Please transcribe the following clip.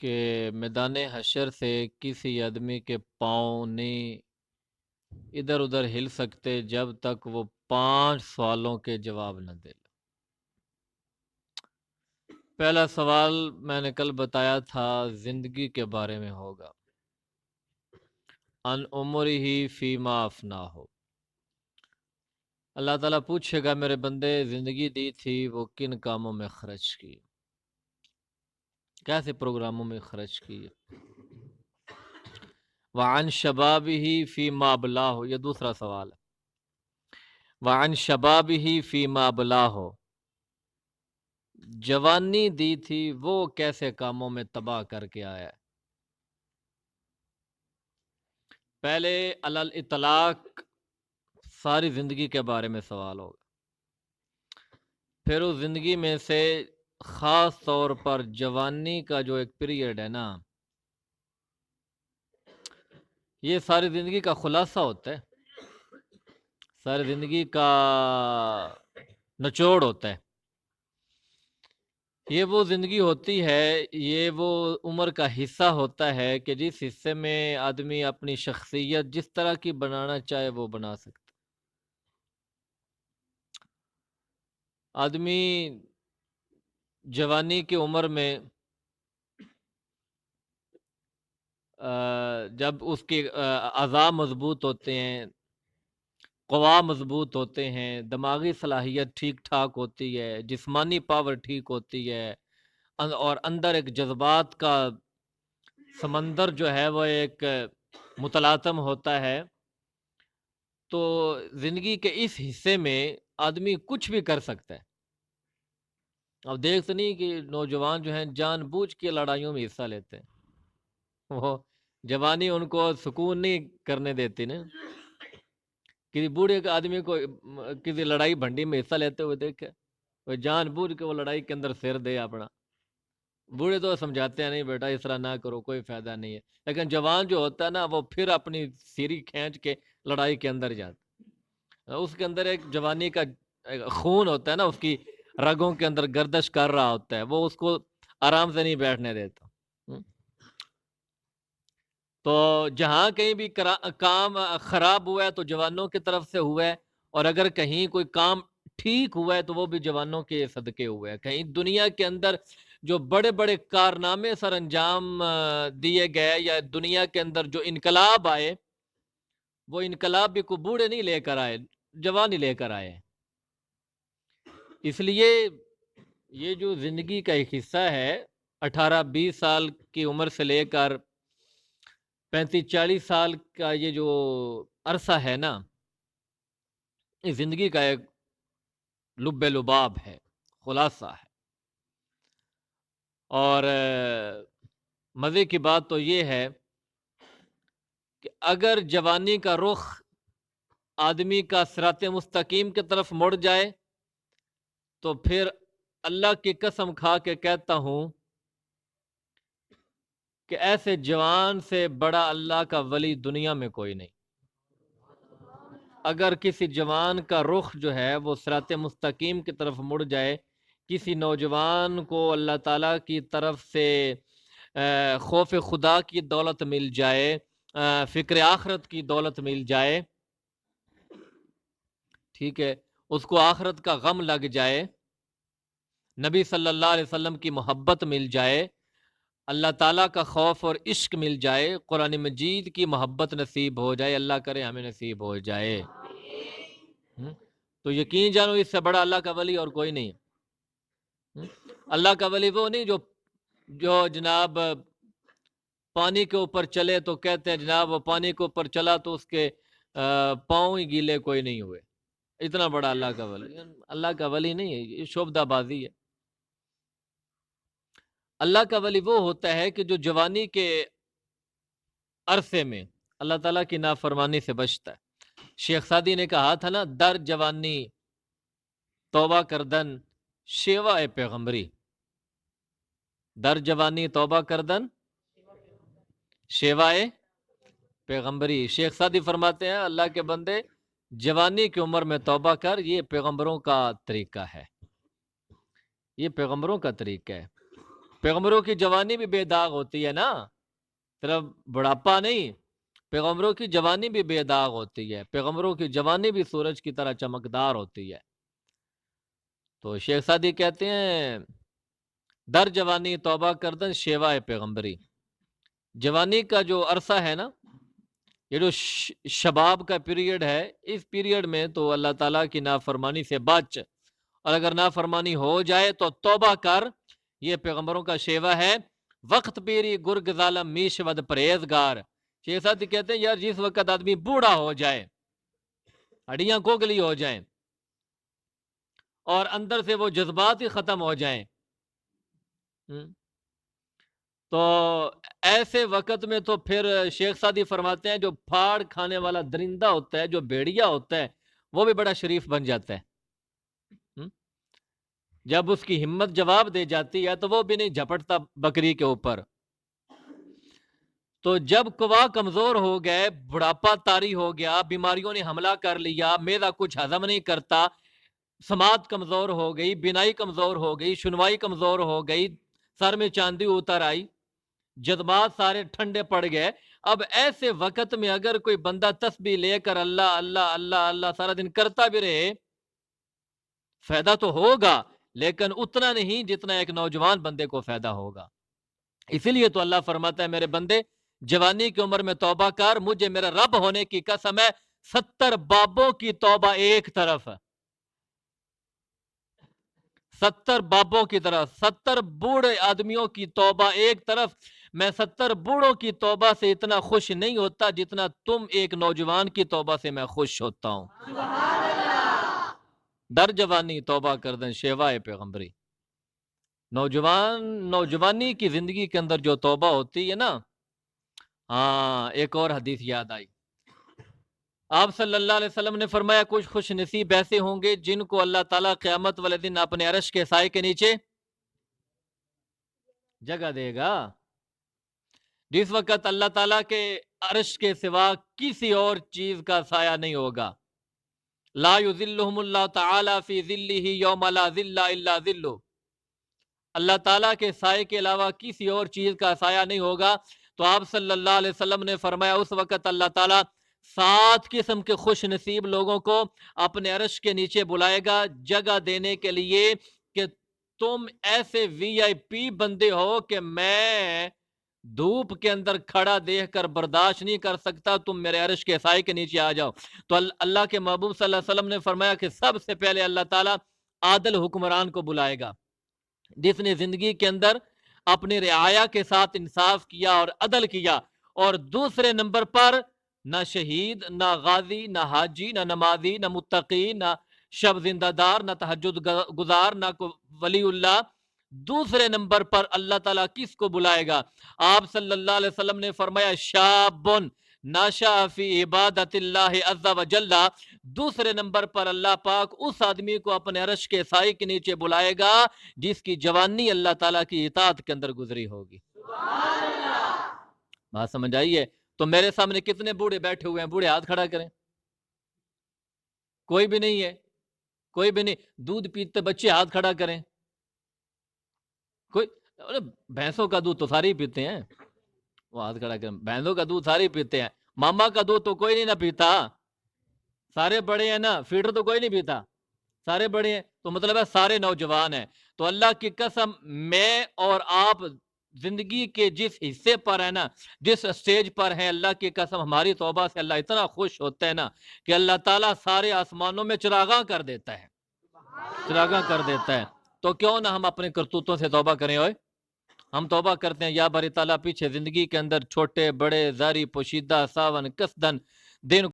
کہ میدان حشر سے کسی آدمی کے پاؤں نہیں ادھر ادھر ہل سکتے جب تک وہ 5 سوالوں کے جواب نہ دے. پہلا سوال میں نے کل بتایا تھا زندگی کے بارے میں ہوگا. ان عمرہ فیما افناہ. اللہ تعالیٰ پوچھے گا میرے بندے زندگی دی تھی وہ کن کاموں میں خرچ کی، کیسے پروگراموں میں خرچ کی. وعن شبابہ فیما ابلاہ، یہ دوسرا سوال ہے. وعن شبابہ فیما ابلاہ، جوانی دی تھی وہ کیسے کاموں میں تباہ کر کے آیا ہے. پہلے علی الاطلاق ساری زندگی کے بارے میں سوال ہوگا، پھر اس زندگی میں سے خاص طور پر جوانی کا جو ایک پیریڈ ہے نا، یہ ساری زندگی کا خلاصہ ہوتا ہے، ساری زندگی کا نچوڑ ہوتا ہے. یہ وہ زندگی ہوتی ہے، یہ وہ عمر کا حصہ ہوتا ہے کہ جس حصے میں آدمی اپنی شخصیت جس طرح کی بنانا چاہے وہ بنا سکتا. آدمی جوانی کی عمر میں جب اس کے اعضاء مضبوط ہوتے ہیں، قوا مضبوط ہوتے ہیں، دماغی صلاحیت ٹھیک ٹھاک ہوتی ہے، جسمانی پاور ٹھیک ہوتی ہے، اور اندر ایک جذبات کا سمندر جو ہے وہ ایک متلاطم ہوتا ہے، تو زندگی کے اس حصے میں آدمی کچھ بھی کر سکتا ہے. اب دیکھتے نہیں کہ نوجوان جو ہیں جان بوجھ کے لڑائیوں میں حصہ لیتے ہیں، وہ جوانی ان کو سکون نہیں کرنے دیتی نا. کسی بوڑھے کے آدمی کو کسی لڑائی بھنڈی میں حصہ لیتے ہوئے دیکھے، وہ جان بوجھ کے وہ لڑائی کے اندر سر دے اپنا. بوڑھے تو سمجھاتے ہیں نہیں بیٹا اس طرح نہ کرو، کوئی فائدہ نہیں ہے، لیکن جوان جو ہوتا ہے نا وہ پھر اپنی سیری کھینچ کے لڑائی کے اندر جاتا. اس کے اندر ایک جوانی کا خون ہوتا ہے نا، اس کی رگوں کے اندر گردش کر رہا ہوتا ہے، وہ اس کو آرام سے نہیں بیٹھنے دیتا. تو جہاں کہیں بھی کام خراب ہوا ہے تو جوانوں کی طرف سے ہوا ہے، اور اگر کہیں کوئی کام ٹھیک ہوا ہے تو وہ بھی جوانوں کے صدقے ہوئے ہیں. کہیں دنیا کے اندر جو بڑے بڑے کارنامے سر انجام دیے گئے یا دنیا کے اندر جو انقلاب آئے، وہ انقلاب بھی کوئی بوڑھے نہیں لے کر آئے، جوان ہی لے کر آئے. اس لیے یہ جو زندگی کا ایک حصہ ہے 18-20 سال کی عمر سے لے کر 35-40 سال کا یہ جو عرصہ ہے نا، اس زندگی کا ایک لب لباب ہے، خلاصہ ہے. اور مزے کی بات تو یہ ہے کہ اگر جوانی کا رخ آدمی کا صراط مستقیم کی طرف مڑ جائے تو پھر اللہ کی قسم کھا کے کہتا ہوں کہ ایسے جوان سے بڑا اللہ کا ولی دنیا میں کوئی نہیں. اگر کسی جوان کا رخ جو ہے وہ صراط مستقیم کی طرف مڑ جائے، کسی نوجوان کو اللہ تعالیٰ کی طرف سے خوف خدا کی دولت مل جائے، فکر آخرت کی دولت مل جائے، ٹھیک ہے، اس کو آخرت کا غم لگ جائے، نبی صلی اللہ علیہ وسلم کی محبت مل جائے، اللہ تعالیٰ کا خوف اور عشق مل جائے، قرآن مجید کی محبت نصیب ہو جائے، اللہ کرے ہمیں نصیب ہو جائے، تو یقین جانو اس سے بڑا اللہ کا ولی اور کوئی نہیں. اللہ کا ولی وہ نہیں جو جناب پانی کے اوپر چلے تو کہتے ہیں جناب وہ پانی کے اوپر چلا تو اس کے پاؤں ہی گیلے کوئی نہیں ہوئے. اتنا بڑا اللہ کا ولی، اللہ کا ولی نہیں ہے، یہ شعبدہ بازی ہے. اللہ کا ولی وہ ہوتا ہے کہ جو جوانی کے عرصے میں اللہ تعالیٰ کی نافرمانی سے بچتا ہے. شیخ سعدی نے کہا تھا نا، در جوانی توبہ کردن شیوا پیغمبری. در جوانی توبہ کردن شیوائے پیغمبری. شیخ سعدی فرماتے ہیں اللہ کے بندے جوانی کی عمر میں توبہ کر، یہ پیغمبروں کا طریقہ ہے، یہ پیغمبروں کا طریقہ ہے. पैगम्बरों की जवानी भी बेदाग होती है ना, सिर्फ बुढ़ापा नहीं, पैगम्बरों की जवानी भी बेदाग होती है, पैगम्बरों की जवानी भी सूरज की तरह चमकदार होती है। तो शेख सादी कहते हैं, दर जवानी तौबा करदन शेवा पैगम्बरी। जवानी का जो अरसा है ना, ये जो शबाब का पीरियड है, इस पीरियड में तो अल्लाह ताला की नाफरमानी से बच, और अगर नाफरमानी हो जाए तो तौबा कर, ये पैगम्बरों का शेवा है। वक्त पीरी गुर्ग जालम मीश वद परहेजगार। शेख सादी कहते हैं, यार जिस वक्त आदमी बूढ़ा हो जाए, हड्डियां खोखली हो जाए और अंदर से वो जज्बात ही खत्म हो जाए, तो ऐसे वक्त में तो फिर शेख सादी फरमाते हैं, जो फाड़ खाने वाला दरिंदा होता है, जो भेड़िया होता है, वो भी बड़ा शरीफ बन जाता है। जब उसकी हिम्मत जवाब दे जाती है तो वो भी नहीं झपटता बकरी के ऊपर। तो जब कवा कमजोर हो गए, बुढ़ापा तारी हो गया, बीमारियों ने हमला कर लिया, मेदा कुछ हजम नहीं करता, समात कमजोर हो गई, बिनाई कमजोर हो गई, सुनवाई कमजोर हो गई, सर में चांदी उतर आई, जज्बात सारे ठंडे पड़ गए, अब ऐसे वक्त में अगर कोई बंदा तस्बीह लेकर अल्लाह अल्लाह अल्लाह अल्लाह सारा दिन करता भी रहे, फायदा तो होगा, लेकिन उतना नहीं जितना एक नौजवान बंदे को फायदा होगा। इसीलिए तो अल्लाह फरमाता है, मेरे बंदे जवानी की उम्र में तौबा कर, मुझे मेरा रब होने की कसम है, 70 बाबों की तौबा एक तरफ है, 70 बाबों की तरफ, 70 बूढ़े आदमियों की तौबा एक तरफ। मैं 70 बूढ़ों की तौबा से इतना खुश नहीं होता जितना तुम एक नौजवान की तौबा से मैं खुश होता हूं। दर जवानी तौबा कर दें शेवाए पैगंबरी। नौजवानी की जिंदगी के अंदर जो तौबा होती है ना, हाँ, एक और हदीस याद आई। आप सल्लल्लाहु अलैहि वसल्लम ने फरमाया, कुछ खुश नसीब ऐसे होंगे जिनको अल्लाह ताला क़यामत वाले दिन अपने अर्श के साए के नीचे जगह देगा। जिस वक्त अल्लाह ताला के अर्श के सिवा किसी और चीज का साया नहीं होगा। ला युज़िल्लुहुमुल्लाहु तआला फी ज़िल्लिही यौमा ला ज़िल्ला इल्ला ज़िल्लु। अल्लाह ताला के साए के अलावा किसी और चीज का साया नहीं होगा। तो आप सल्लल्लाहु अलैहि वसल्लम ने फरमाया, उस वक्त अल्लाह ताला 7 किस्म के खुश नसीब लोगों को अपने अर्श के नीचे बुलाएगा, जगह देने के लिए कि तुम ऐसे VIP बंदे हो कि मैं धूप के अंदर खड़ा देखकर बर्दाश्त नहीं कर सकता, तुम मेरे अर्श के साए के नीचे आ जाओ। तो अल्लाह के महबूब सल्लल्लाहु अलैहि वसल्लम ने फरमाया कि सबसे पहले अल्लाह ताला आदल हुक्मरान को बुलाएगा, जिसने जिंदगी के अंदर अपनी रियाया के साथ इंसाफ किया और अदल किया। और दूसरे नंबर पर ना शहीद, ना गाजी, ना हाजी, ना नमाजी, ना मुत्तकी, ना शब जिंदादार, ना तहज्जुद गुजार, ना वलीउल्लाह। दूसरे नंबर पर अल्लाह ताला किसको बुलाएगा? आप सल्लल्लाहु अलैहि वसल्लम ने फरमाया, शाबुन नाशा फी इबादतिल्लाह अज़्ज़ा व जल्ला। दूसरे नंबर पर अल्लाह पाक उस आदमी को अपने अर्श के साए के नीचे बुलाएगा जिसकी जवानी अल्लाह ताला की इताअत के अंदर गुजरी होगी। बात समझ आई है? तो मेरे सामने कितने बूढ़े बैठे हुए हैं? बूढ़े हाथ खड़ा करें। कोई भी नहीं है, कोई भी नहीं। दूध पीते बच्चे हाथ खड़ा करें। कोई? भैंसों का दूध तो सारे ही पीते हैं, वो हाथ खड़ा करें। भैंसों का दूध सारे ही पीते हैं, मामा का दूध तो कोई नहीं ना पीता, सारे बड़े हैं ना, फीडर तो कोई नहीं पीता, सारे बड़े हैं। तो मतलब है सारे नौजवान हैं। तो अल्लाह की कसम, मैं और आप जिंदगी के जिस हिस्से पर है ना, जिस स्टेज पर है, अल्लाह की कसम हमारी तौबा से अल्लाह इतना खुश होता है ना कि अल्लाह ताला सारे आसमानों में चिरागा कर देता है, चिरागा कर देता है। तो क्यों ना हम अपने करतूतों से तौबा करें। ओए, हम तौबा करते हैं, या बारी ताला पीछे जिंदगी के अंदर छोटे बड़े जारी पोशीदा सावन कसदन दिन